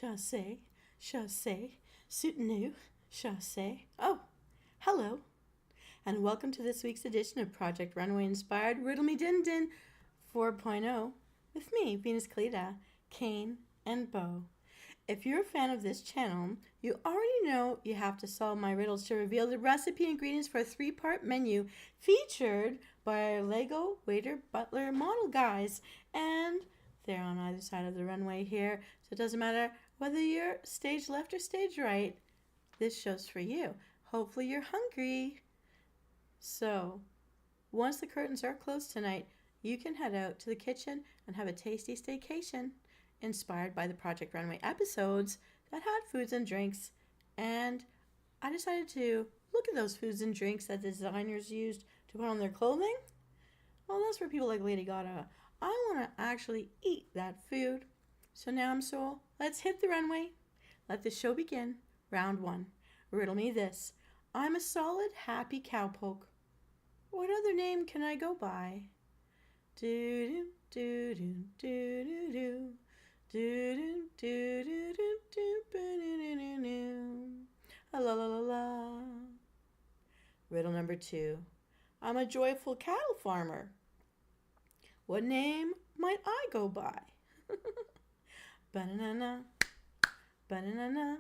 chasse, chasse, soutenu, chasse. Oh, hello, and welcome to this week's edition of Project Runway inspired Riddle Me Din Din 4.0 with me, Venus Cleta, Kane, and Bo. If you're a fan of this channel, you already know you have to solve my riddles to reveal the recipe ingredients for a 3-part menu featured by our Lego waiter, butler, model guys, and they're on either side of the runway here, so it doesn't matter whether you're stage left or stage right. This show's for you. Hopefully you're hungry. So, once the curtains are closed tonight, you can head out to the kitchen and have a tasty staycation inspired by the Project Runway episodes that had foods and drinks. And I decided to look at those foods and drinks that the designers used to put on their clothing. Well, that's for people like Lady Gaga. I want to actually eat that food. So now, Msoul, let's hit the runway. Let the show begin. Round 1. Riddle me this. I'm a solid, happy cowpoke. What other name can I go by? Do do do do do do do do do do do do do. La la la la. Riddle number 2. I'm a joyful cattle farmer. What name might I go by? Banana, banana,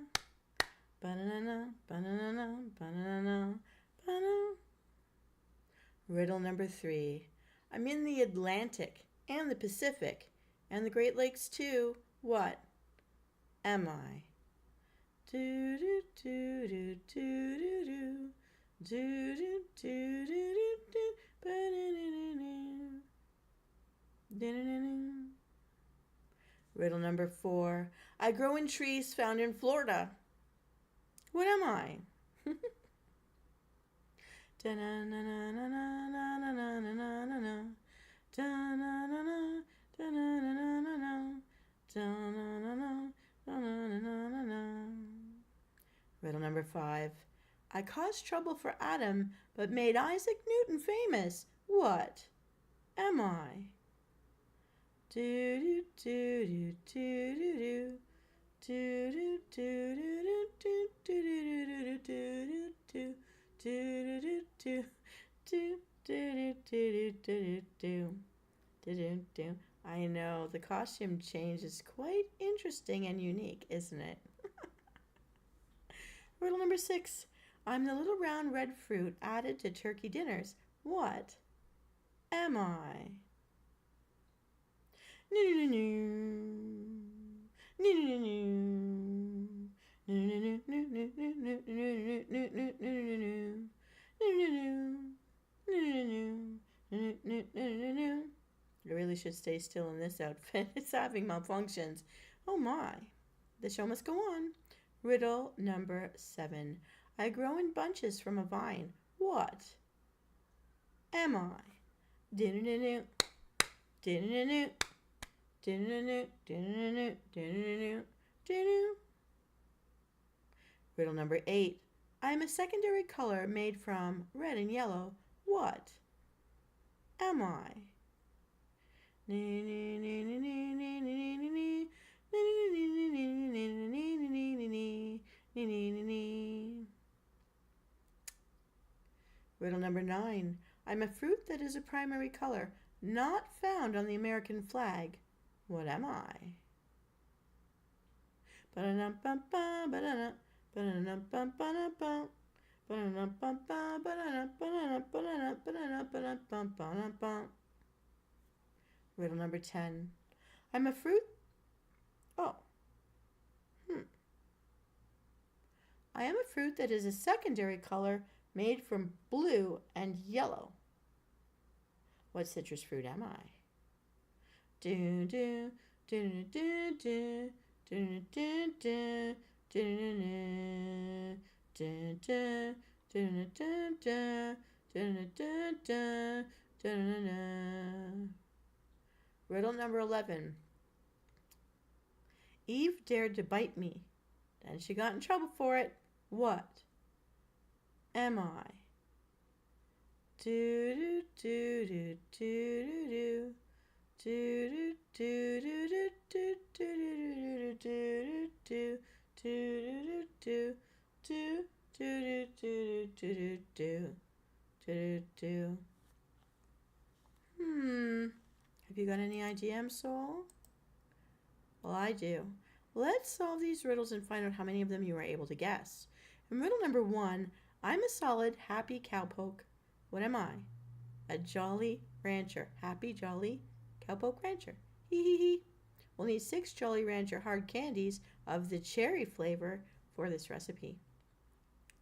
banana, banana, banana, banana. Riddle number 3. I'm in the Atlantic and the Pacific and the Great Lakes too. What am I? Do do do do do do do do do do do. Riddle number 4. I grow in trees found in Florida. What am I? Riddle number 5. I caused trouble for Adam, but made Isaac Newton famous. What am I? Do do do do do do do do do do do do do do do do. I know, the costume change is quite interesting and unique, isn't it? Riddle number 6. I'm the little round red fruit added to turkey dinners. What am I? I really should stay still in this outfit. It's having malfunctions. Oh my. The show must go on. Riddle number 7. I grow in bunches from a vine. What am I? Do-do-do-do. Do-do-do-do. Do-do-do-do. Do-do-do-do. Do-do-do-do. Do-do. Riddle number 8. I am a secondary color made from red and yellow. What am I? Riddle number 9. I'm a fruit that is a primary color, not found on the American flag. What am I? Riddle number 10. I'm a fruit. Oh. I am a fruit that is a secondary color made from blue and yellow. What citrus fruit am I? Do do do do do do do do do do do. Riddle number 11. Eve dared to bite me. Then she got in trouble for it. What am I? Do do do do do do do do do do do do do do do do do do do do do do do do do. Have you got any idea, Msoul? Well, I do. Let's solve these riddles and find out how many of them you were able to guess. In riddle number 1, I'm a solid, happy cowpoke. What am I? A jolly rancher. Happy, jolly cowpoke rancher. Hee hee hee. We'll need 6 Jolly Rancher hard candies of the cherry flavor for this recipe.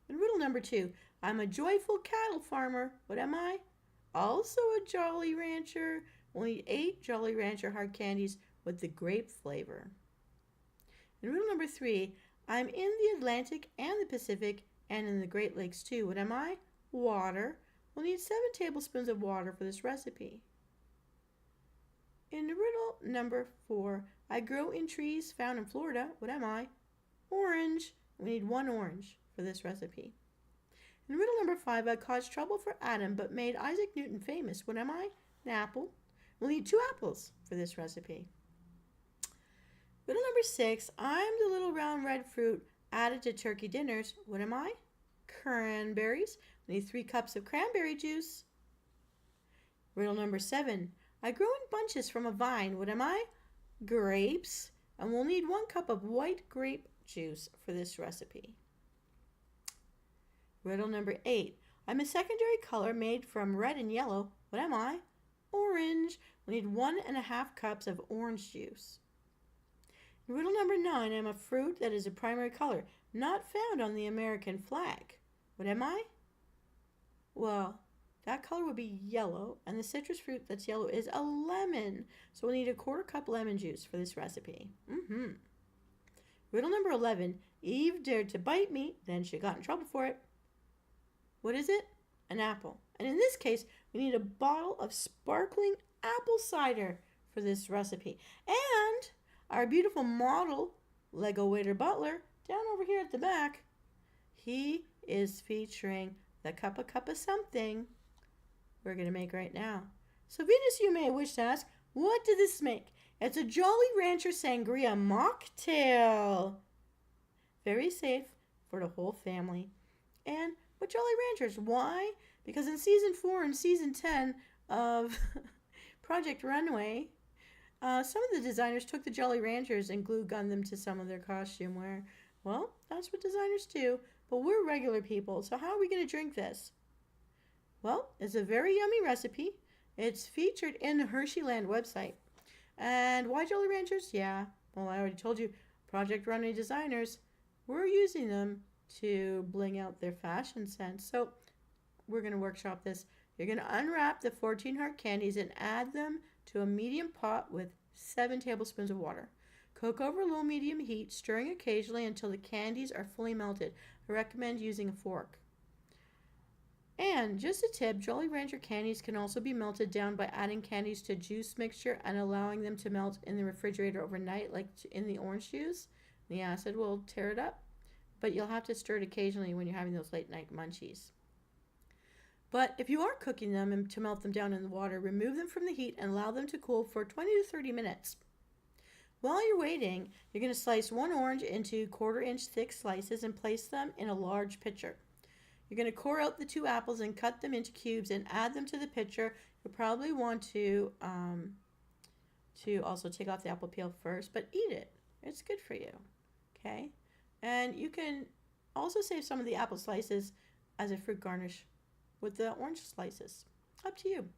In riddle number 2, I'm a joyful cattle farmer. What am I? Also a Jolly Rancher. We'll need 8 Jolly Rancher hard candies with the grape flavor. In riddle number 3, I'm in the Atlantic and the Pacific and in the Great Lakes too. What am I? Water. We'll need 7 tablespoons of water for this recipe. In riddle number 4, I grow in trees found in Florida. What am I? Orange. We need 1 orange for this recipe. In riddle number 5, I caused trouble for Adam but made Isaac Newton famous. What am I? An apple. We'll need 2 apples for this recipe. Riddle number 6, I'm the little round red fruit added to turkey dinners. What am I? Cranberries. We need 3 cups of cranberry juice. Riddle number 7, I grow in bunches from a vine. What am I? Grapes. And we'll need 1 cup of white grape juice for this recipe. Riddle number 8, I'm a secondary color made from red and yellow. What am I? Orange. We need 1½ cups of orange juice. Riddle number 9, I'm a fruit that is a primary color, not found on the American flag. What am I? Well, that color would be yellow, and the citrus fruit that's yellow is a lemon. So we'll need 1/4 cup lemon juice for this recipe. Riddle number 11, Eve dared to bite me, then she got in trouble for it. What is it? An apple. And in this case, we need a bottle of sparkling apple cider for this recipe. And our beautiful model, Lego waiter butler, down over here at the back, he is featuring the cup of something we're going to make right now. So Venus, you may wish to ask, what did this make? It's a Jolly Rancher Sangria mocktail. Very safe for the whole family. And but Jolly Ranchers, why? Because in season 4 and season 10 of Project Runway, some of the designers took the Jolly Ranchers and glue gunned them to some of their costume wear. Well, that's what designers do, but we're regular people, so how are we going to drink this? Well, it's a very yummy recipe. It's featured in the Hersheyland website. And why Jolly Ranchers? Yeah, well, I already told you, Project Runway designers, we're using them to bling out their fashion sense. So we're going to workshop this. You're going to unwrap the 14 hard candies and add them to a medium pot with 7 tablespoons of water. Cook over low-medium heat, stirring occasionally until the candies are fully melted. I recommend using a fork. And just a tip, Jolly Rancher candies can also be melted down by adding candies to juice mixture and allowing them to melt in the refrigerator overnight, like in the orange juice. The acid will tear it up, but you'll have to stir it occasionally when you're having those late-night munchies. But if you are cooking them and to melt them down in the water, remove them from the heat and allow them to cool for 20 to 30 minutes. While you're waiting, you're going to slice 1 orange into 1/4 inch thick slices and place them in a large pitcher. You're going to core out the 2 apples and cut them into cubes and add them to the pitcher. You'll probably want to also take off the apple peel first, but eat it. It's good for you. Okay? And you can also save some of the apple slices as a fruit garnish with the orange slices. Up to you.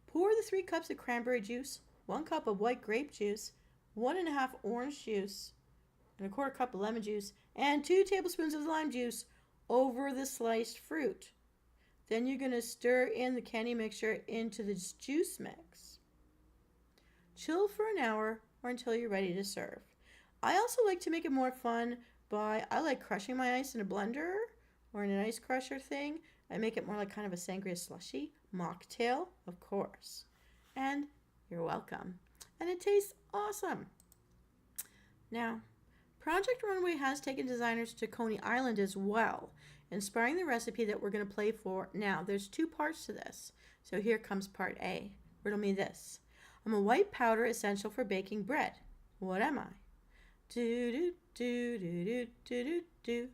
Pour the 3 cups of cranberry juice, 1 cup of white grape juice, 1½ orange juice, and 1/4 cup of lemon juice, and 2 tablespoons of lime juice over the sliced fruit. Then you're going to stir in the candy mixture into the juice mix. Chill for an hour or until you're ready to serve. I also like to make it more fun I like crushing my ice in a blender or in an ice crusher thing. I make it more like kind of a sangria slushy mocktail, of course. And you're welcome. And it tastes awesome. Now, Project Runway has taken designers to Coney Island as well, inspiring the recipe that we're going to play for now. There's 2 parts to this. So here comes part A. Riddle me this. I'm a white powder essential for baking bread. What am I? Do do do do do do do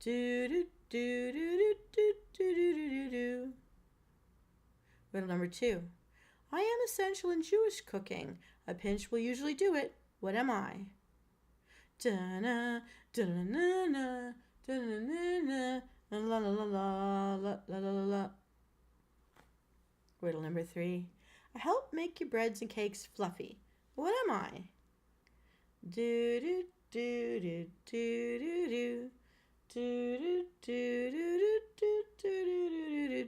do do do do do do do do do. Riddle number 2. I am essential in Jewish cooking. A pinch will usually do it. What am I? Da-na, da-na-na-na, da-na-na-na, la-la-la-la, la-la-la-la. Riddle number 3. I help make your breads and cakes fluffy. What am I? Do do do do do do do. Do do do do do do do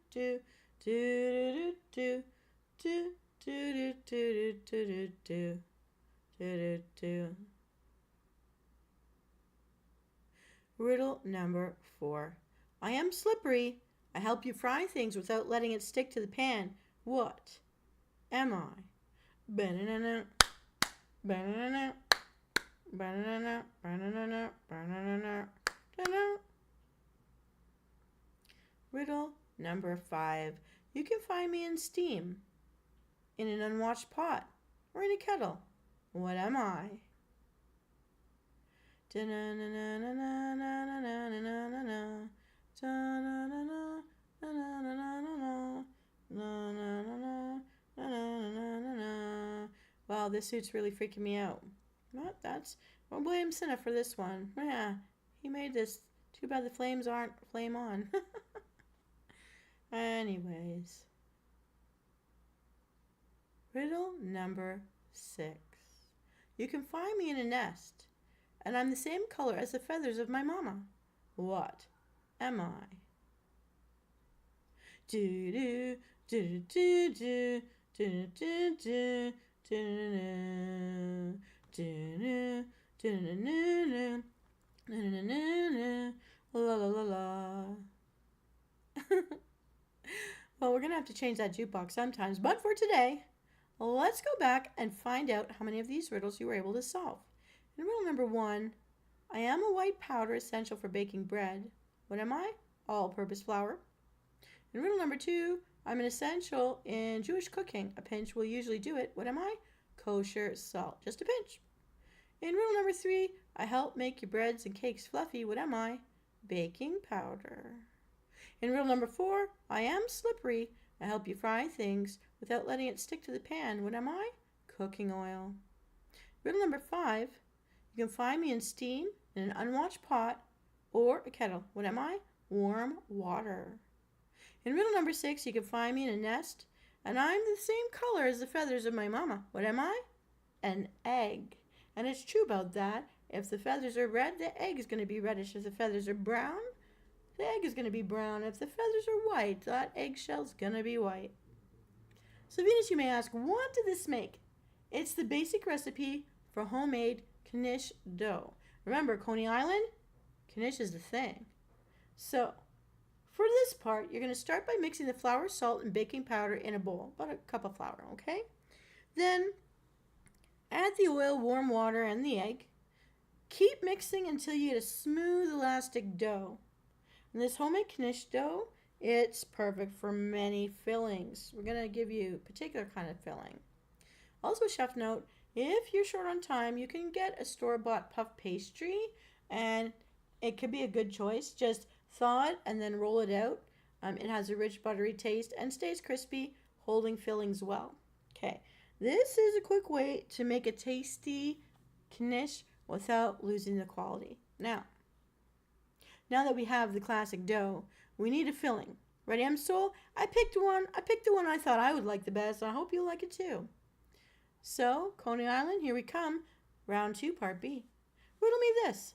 do do do do do do do do do do do. Riddle number 4. I am slippery. I help you fry things without letting it stick to the pan. What am I? Banana, banana, banana, banana, banana, banana. Riddle number 5. You can find me in steam, in an unwashed pot, or in a kettle. What am I? Wow, this suit's really freaking me out. What? That's William Sinna for this one. Yeah, he made this. Too bad the flames aren't flame on. Anyways. Riddle number 6. You can find me in a nest, and I'm the same color as the feathers of my mama. What am I? Do do do do do do do do do do do do la la la la. Well, we're gonna have to change that jukebox sometimes, but for today, let's go back and find out how many of these riddles you were able to solve. In riddle number 1, I am a white powder essential for baking bread. What am I? All-purpose flour. In riddle number 2, I'm an essential in Jewish cooking. A pinch will usually do it. What am I? Kosher salt. Just a pinch. In riddle number 3, I help make your breads and cakes fluffy. What am I? Baking powder. In riddle number 4, I am slippery. I help you fry things without letting it stick to the pan. What am I? Cooking oil. Riddle number 5, you can find me in steam, in an unwashed pot, or a kettle. What am I? Warm water. In riddle number 6, you can find me in a nest, and I'm the same color as the feathers of my mama. What am I? An egg. And it's true about that. If the feathers are red, the egg is going to be reddish. If the feathers are brown, the egg is going to be brown. If the feathers are white, that eggshell's going to be white. So Venus, you may ask, what did this make? It's the basic recipe for homemade knish dough. Remember, Coney Island? Knish is the thing. So, for this part, you're going to start by mixing the flour, salt, and baking powder in a bowl. About a cup of flour, okay? Then, add the oil, warm water, and the egg. Keep mixing until you get a smooth, elastic dough. And this homemade knish dough, it's perfect for many fillings. We're going to give you a particular kind of filling. Also, chef note, if you're short on time, you can get a store-bought puff pastry, and it could be a good choice. Just thaw it and then roll it out. It has a rich, buttery taste and stays crispy, holding fillings well. Okay, this is a quick way to make a tasty knish without losing the quality. Now that we have the classic dough, we need a filling. Ready, Msoul? I picked the one I thought I would like the best. I hope you'll like it too. So, Coney Island, here we come. Round 2, part B. Riddle me this.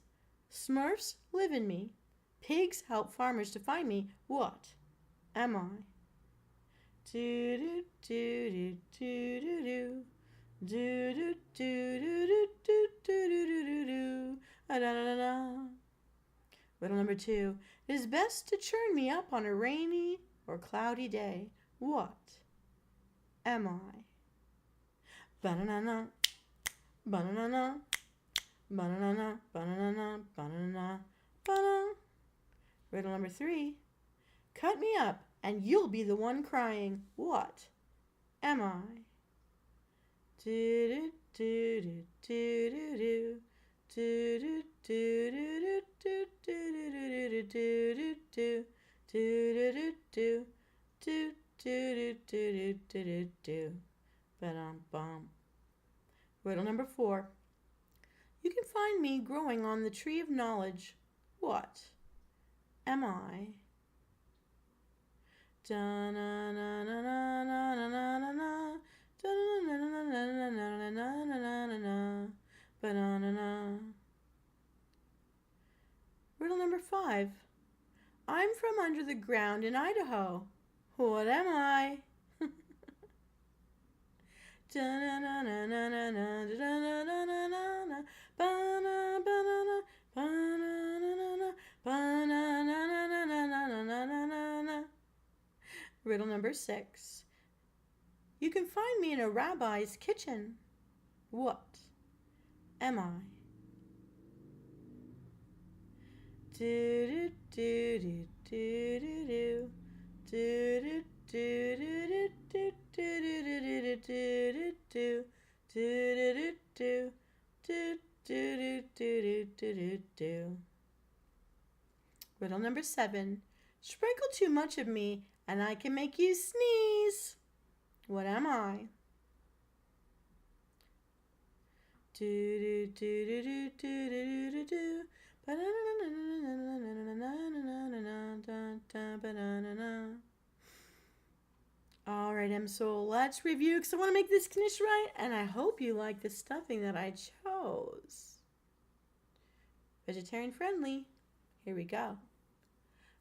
Smurfs live in me. Pigs help farmers to find me. What am I? Do do do do do do do do do do do do do do do da da da da. Riddle number 2. It is best to churn me up on a rainy or cloudy day. What am I? Banana, banana, banana, banana, banana, banana. Riddle number 3. Cut me up and you'll be the one crying. What am I? Do do Do do do do do. Do do do do do do do do do do do do do do do do. Ba-dum-bum. Riddle number 4. You can find me growing on the tree of knowledge. What am I? Riddle number 5. I'm from under the ground in Idaho. What am I? Riddle number 6. You can find me in a rabbi's kitchen. What am I? Do do do do do do do do do do do do. Riddle number 7. Sprinkle too much of me and I can make you sneeze. What am I? Do do do do do do do do. All right, Msoul, let's review because I want to make this knish right, and I hope you like the stuffing that I chose. Vegetarian friendly. Here we go.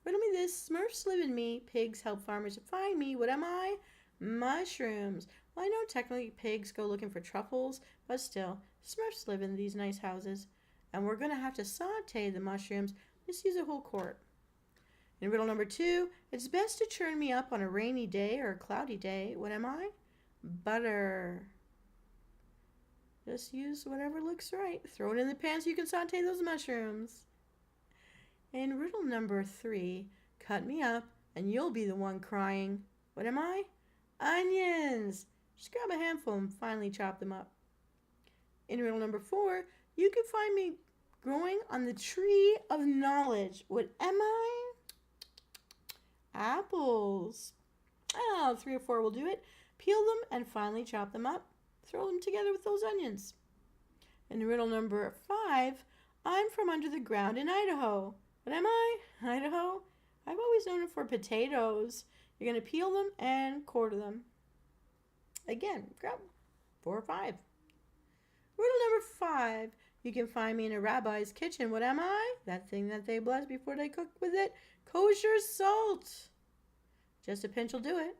Riddle me this. Smurfs live in me. Pigs help farmers find me. What am I? Mushrooms. Well, I know technically pigs go looking for truffles, but still, Smurfs live in these nice houses. And we're going to have to saute the mushrooms. Just use a whole quart. In riddle number 2, it's best to churn me up on a rainy day or a cloudy day. What am I? Butter. Just use whatever looks right. Throw it in the pan so you can saute those mushrooms. In riddle number 3, cut me up and you'll be the one crying. What am I? Onions. Just grab a handful and finely chop them up. In riddle number 4, you can find me growing on the tree of knowledge. What am I? Apples. Oh, 3 or 4 will do it. Peel them and finely chop them up. Throw them together with those onions. In riddle number 5, I'm from under the ground in Idaho. What am I? Idaho? I've always known it for potatoes. You're going to peel them and quarter them. Again, grab 4 or 5. Riddle number 5. You can find me in a rabbi's kitchen. What am I? That thing that they bless before they cook with it. Kosher salt. Just a pinch will do it.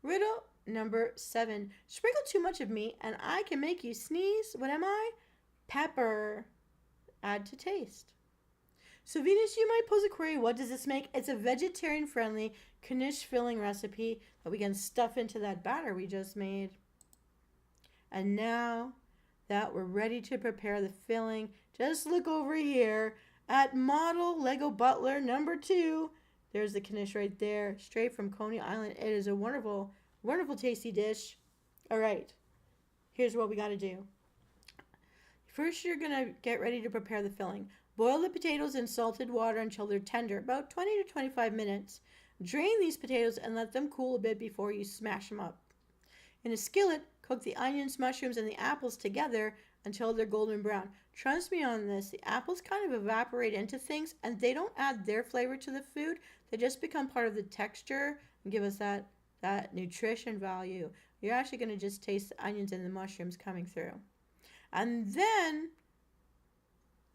Riddle number 7. Sprinkle too much of me and I can make you sneeze. What am I? Pepper. Add to taste. So Venus, you might pose a query. What does this make? It's a vegetarian-friendly knish filling recipe that we can stuff into that batter we just made. And now that we're ready to prepare the filling, just look over here at model Lego Butler number 2. There's the knish right there, straight from Coney Island. It is a wonderful, wonderful, tasty dish. All right, here's what we got to do. First, you're going to get ready to prepare the filling. Boil the potatoes in salted water until they're tender, about 20 to 25 minutes. Drain these potatoes and let them cool a bit before you smash them up. In a skillet, cook the onions, mushrooms, and the apples together until they're golden brown. Trust me on this, the apples kind of evaporate into things and they don't add their flavor to the food. They just become part of the texture and give us that nutrition value. You're actually going to just taste the onions and the mushrooms coming through. And then,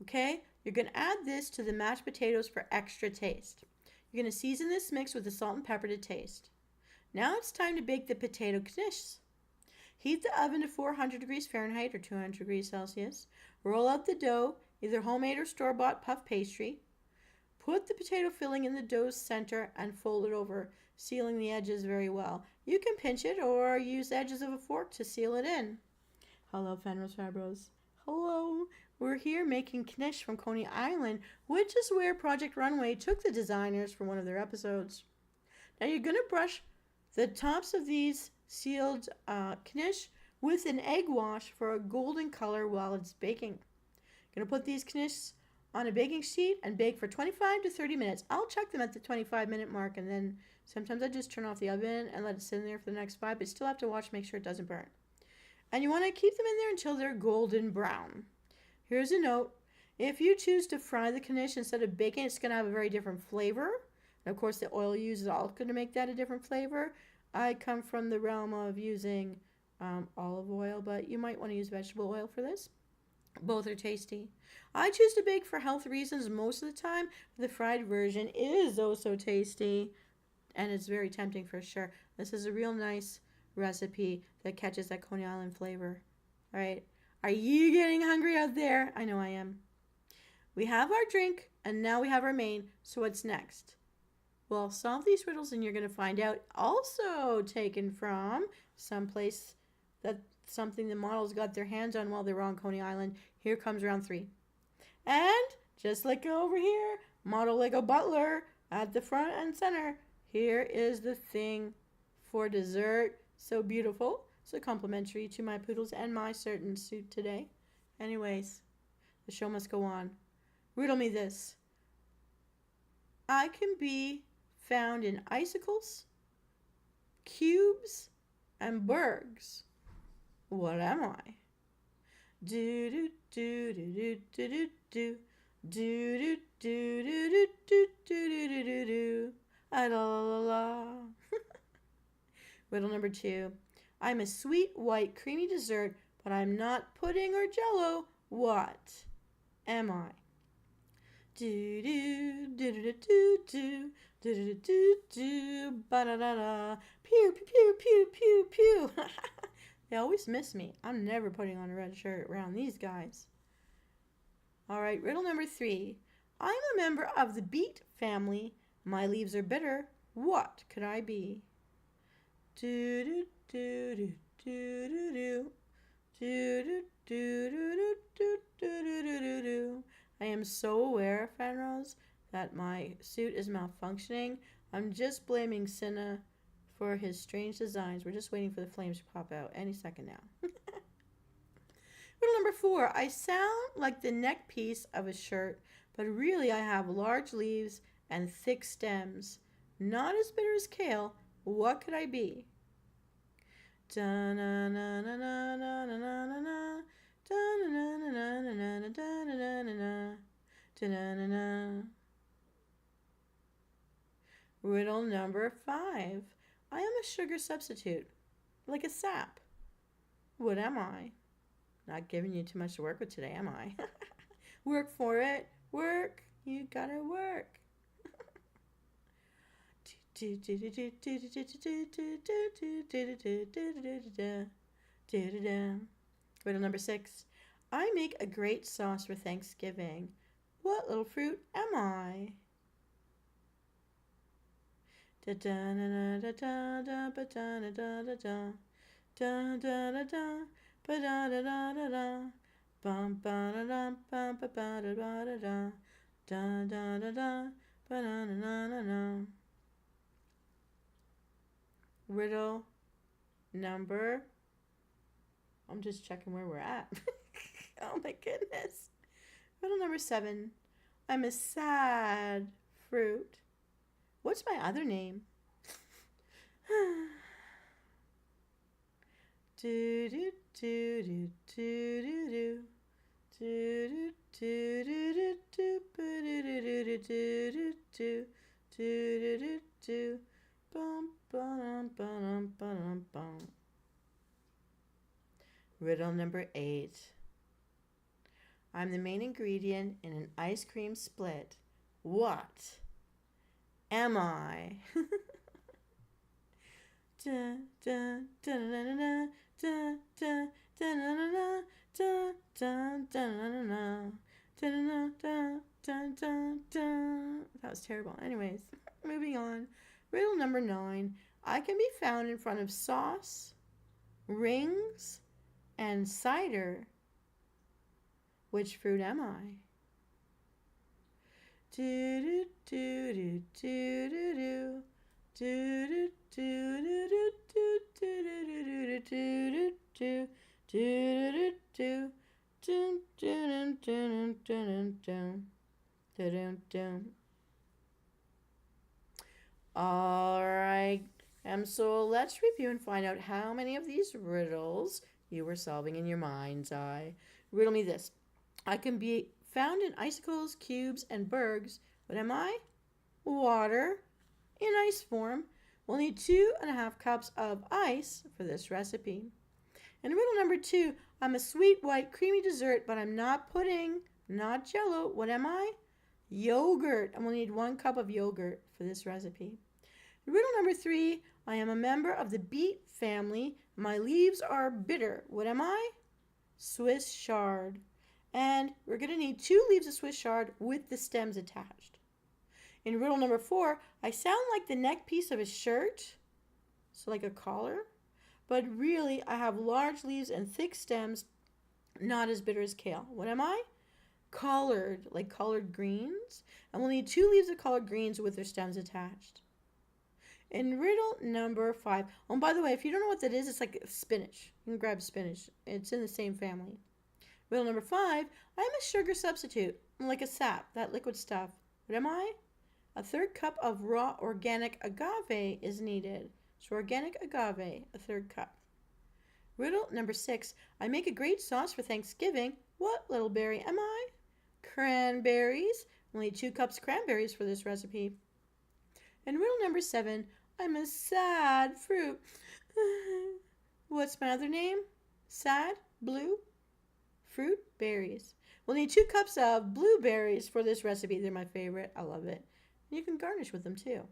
okay, you're going to add this to the mashed potatoes for extra taste. You're going to season this mix with the salt and pepper to taste. Now it's time to bake the potato knish. Heat the oven to 400 degrees Fahrenheit or 200 degrees Celsius. Roll out the dough, either homemade or store-bought puff pastry. Put the potato filling in the dough's center and fold it over, sealing the edges very well. You can pinch it or use the edges of a fork to seal it in. Hello, Fenris Fabros. Hello. We're here making knish from Coney Island, which is where Project Runway took the designers for one of their episodes. Now you're going to brush the tops of these sealed knish with an egg wash for a golden color while it's baking. Gonna put these knish on a baking sheet and bake for 25 to 30 minutes. I'll check them at the 25-minute mark, and then sometimes I just turn off the oven and let it sit in there for the next 5, but still have to watch to make sure it doesn't burn. And you want to keep them in there until they're golden brown. Here's a note. If you choose to fry the knish instead of baking, it's going to have a very different flavor. And of course, the oil used is all going to make that a different flavor. I come from the realm of using olive oil, but you might want to use vegetable oil for this. Both are tasty. I choose to bake for health reasons most of the time. The fried version is also tasty, and it's very tempting for sure. This is a real nice recipe that catches that Coney Island flavor. All right. Are you getting hungry out there? I know I am. We have our drink, and now we have our main. So what's next? Well, solve these riddles, and you're going to find out. Also taken from someplace that something the models got their hands on while they were on Coney Island. Here comes round 3. And just like over here, model Lego Butler at the front and center. Here is the thing for dessert. So beautiful. So complimentary to my poodles and my certain suit today. Anyways, the show must go on. Riddle me this. I can be found in icicles, cubes, and bergs. What am I? Do do do do do do do do do do do do do do do do do. La la la. Riddle number 2. I'm a sweet, white, creamy dessert, but I'm not pudding or jello. What am I? Do do do do do do do do do do ba da da da. Pew pew pew pew pew pew. They always miss me. I'm never putting on a red shirt around these guys. All right, riddle number 3. I'm a member of the beet family. My leaves are bitter. What could I be? Do do do do do do do do do do do do do do do. I am so aware, Fanrose, that my suit is malfunctioning. I'm just blaming Cinna for his strange designs. We're just waiting for the flames to pop out any second now. Riddle number 4. I sound like the neck piece of a shirt, but really I have large leaves and thick stems. Not as bitter as kale. What could I be? Riddle number 5. I am a sugar substitute, like a sap. What am I? Not giving you too much to work with today, am I? Work for it. Work. You gotta work. Riddle number 6. I make a great sauce for Thanksgiving. What little fruit am I? Riddle number, I'm just checking where we're at. Oh my goodness. Riddle number 7. I'm a sad fruit. What's my other name? Do do do do do do do do do do do do do do do bum bum bum bum bum. Riddle number 8. I'm the main ingredient in an ice cream split. What am I? That was terrible. Anyways, moving on. Riddle number 9. I can be found in front of sauce, rings, and cider. Which fruit am I? Do do do do do do Do do do do do do do do do do do do do do do do. All right, so let's review and find out how many of these riddles you were solving in your mind's eye. Riddle me this. I can be found in icicles, cubes, and bergs. What am I? Water in ice form. We'll need 2.5 cups of ice for this recipe. And riddle number 2, I'm a sweet, white, creamy dessert, but I'm not pudding, not jello. What am I? Yogurt. And we'll need 1 cup of yogurt for this recipe. Riddle number 3, I am a member of the beet family. My leaves are bitter. What am I? Swiss chard. And we're going to need 2 leaves of Swiss chard with the stems attached. In riddle number 4, I sound like the neck piece of a shirt, so like a collar, but really I have large leaves and thick stems, not as bitter as kale. What am I? Collard, like collard greens. And we'll need 2 leaves of collard greens with their stems attached. In riddle number 5, oh, by the way, if you don't know what that is, it's like spinach. You can grab spinach. It's in the same family. Riddle number 5, I'm a sugar substitute, like a sap, that liquid stuff. What am I? A 1/3 cup of raw organic agave is needed. So organic agave, a 1/3 cup. Riddle number 6, I make a great sauce for Thanksgiving. What little berry am I? Cranberries. We'll need 2 cups cranberries for this recipe. And riddle number 7, I'm a sad fruit. What's my other name? Sad, blue, fruit, berries. We'll need 2 cups of blueberries for this recipe. They're my favorite. I love it. You can garnish with them too.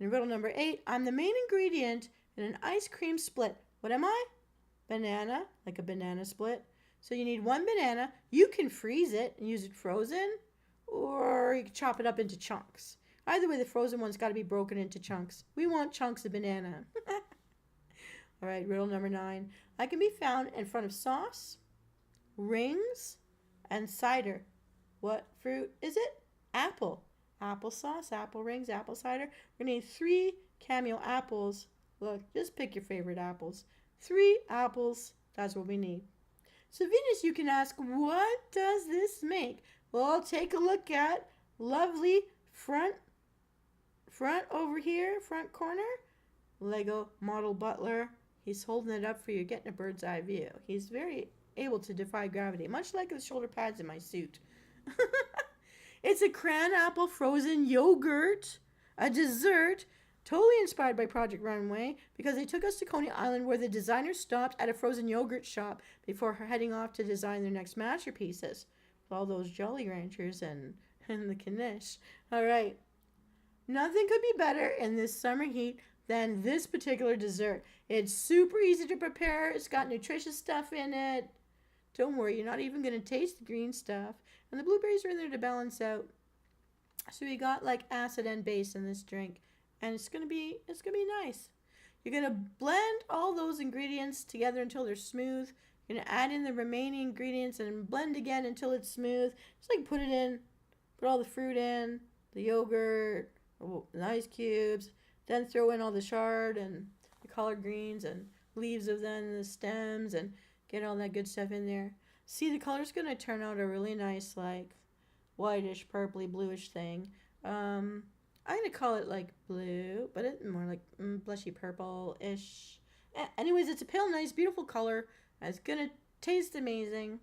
And riddle number 8, I'm the main ingredient in an ice cream split. What am I? Banana, like a banana split. So you need 1 banana. You can freeze it and use it frozen, or you can chop it up into chunks. Either way, the frozen one's got to be broken into chunks. We want chunks of banana. All right, riddle number 9. I can be found in front of sauce, rings, and cider. What fruit is it? Apple. Applesauce, apple rings, apple cider. We're going to need 3 cameo apples. Look, just pick your favorite apples. 3 apples, that's what we need. So Venus, you can ask, what does this make? Well, take a look at lovely front over here, front corner. Lego model butler. He's holding it up for you, getting a bird's eye view. He's very able to defy gravity, much like the shoulder pads in my suit. It's a cran apple frozen yogurt, a dessert, totally inspired by Project Runway, because they took us to Coney Island where the designer stopped at a frozen yogurt shop before heading off to design their next masterpieces. With all those Jolly Ranchers and the Knish. All right. Nothing could be better in this summer heat than this particular dessert. It's super easy to prepare. It's got nutritious stuff in it. Don't worry, you're not even going to taste the green stuff. And the blueberries are in there to balance out. So we got like acid and base in this drink. And it's gonna be nice. You're gonna blend all those ingredients together until they're smooth. You're gonna add in the remaining ingredients and blend again until it's smooth. Just like put all the fruit in, the yogurt, the ice cubes, then throw in all the chard and the collard greens and leaves of them and the stems and get all that good stuff in there. See, the color's gonna turn out a really nice like whitish, purpley, bluish thing. I'm going to call it like blue, but it's more like blushy purple-ish. Anyways, it's a pale, nice, beautiful color. It's going to taste amazing.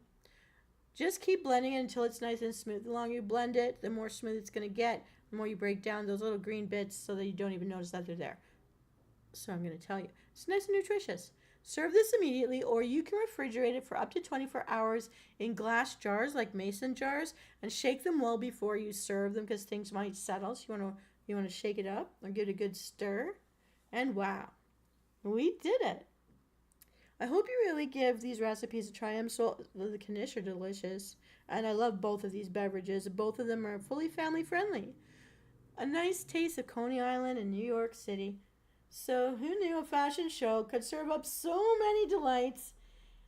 Just keep blending it until it's nice and smooth. The longer you blend it, the more smooth it's going to get. The more you break down those little green bits so that you don't even notice that they're there. So I'm going to tell you. It's nice and nutritious. Serve this immediately, or you can refrigerate it for up to 24 hours in glass jars like mason jars and shake them well before you serve them because things might settle. So you want to shake it up or give it a good stir. And wow, we did it. I hope you really give these recipes a try. Msoul, the Knish are delicious, and I love both of these beverages. Both of them are fully family friendly. A nice taste of Coney Island and New York City. So who knew a fashion show could serve up so many delights?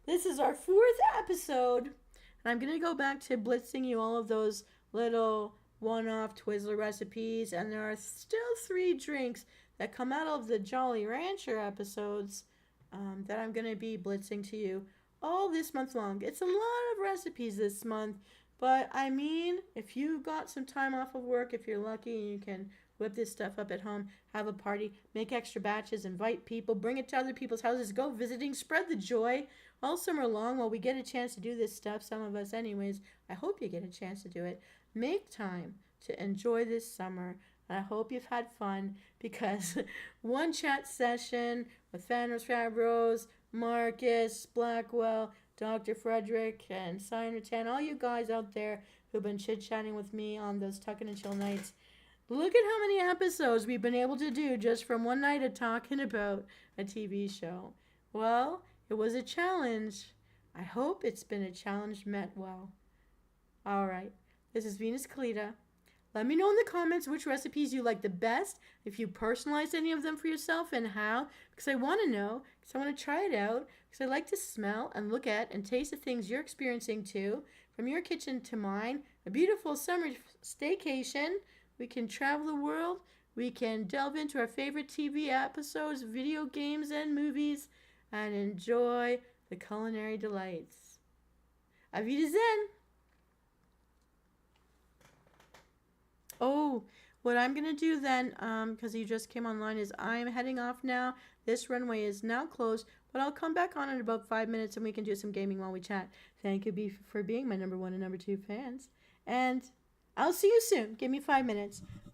This is our 4th episode, and I'm going to go back to blitzing you all of those little one-off Twizzler recipes, and there are still 3 drinks that come out of the Jolly Rancher episodes that I'm going to be blitzing to you all this month long. It's a lot of recipes this month, but I mean, if you've got some time off of work, if you're lucky and you can whip this stuff up at home, have a party, make extra batches, invite people, bring it to other people's houses, go visiting, spread the joy all summer long while we get a chance to do this stuff, some of us anyways. I hope you get a chance to do it. Make time to enjoy this summer. And I hope you've had fun, because one chat session with Thanos Fabros, Marcus, Blackwell, Dr. Frederick, and Signer 10, all you guys out there who've been chit-chatting with me on those Tuckin' and Chill nights. Look at how many episodes we've been able to do just from one night of talking about a TV show. Well, it was a challenge. I hope it's been a challenge met well. All right, this is Venus Kalita. Let me know in the comments which recipes you like the best, if you personalized any of them for yourself and how, because I want to know, because I want to try it out, because I like to smell and look at and taste the things you're experiencing too, from your kitchen to mine. A beautiful summer staycation. We can travel the world. We can delve into our favorite TV episodes, video games, and movies, and enjoy the culinary delights. Auf Wiedersehen! Oh, what I'm going to do then, because you just came online, is I'm heading off now. This runway is now closed, but I'll come back on in about 5 minutes and we can do some gaming while we chat. Thank you for being my number 1 and number 2 fans. And I'll see you soon. Give me 5 minutes. Bye.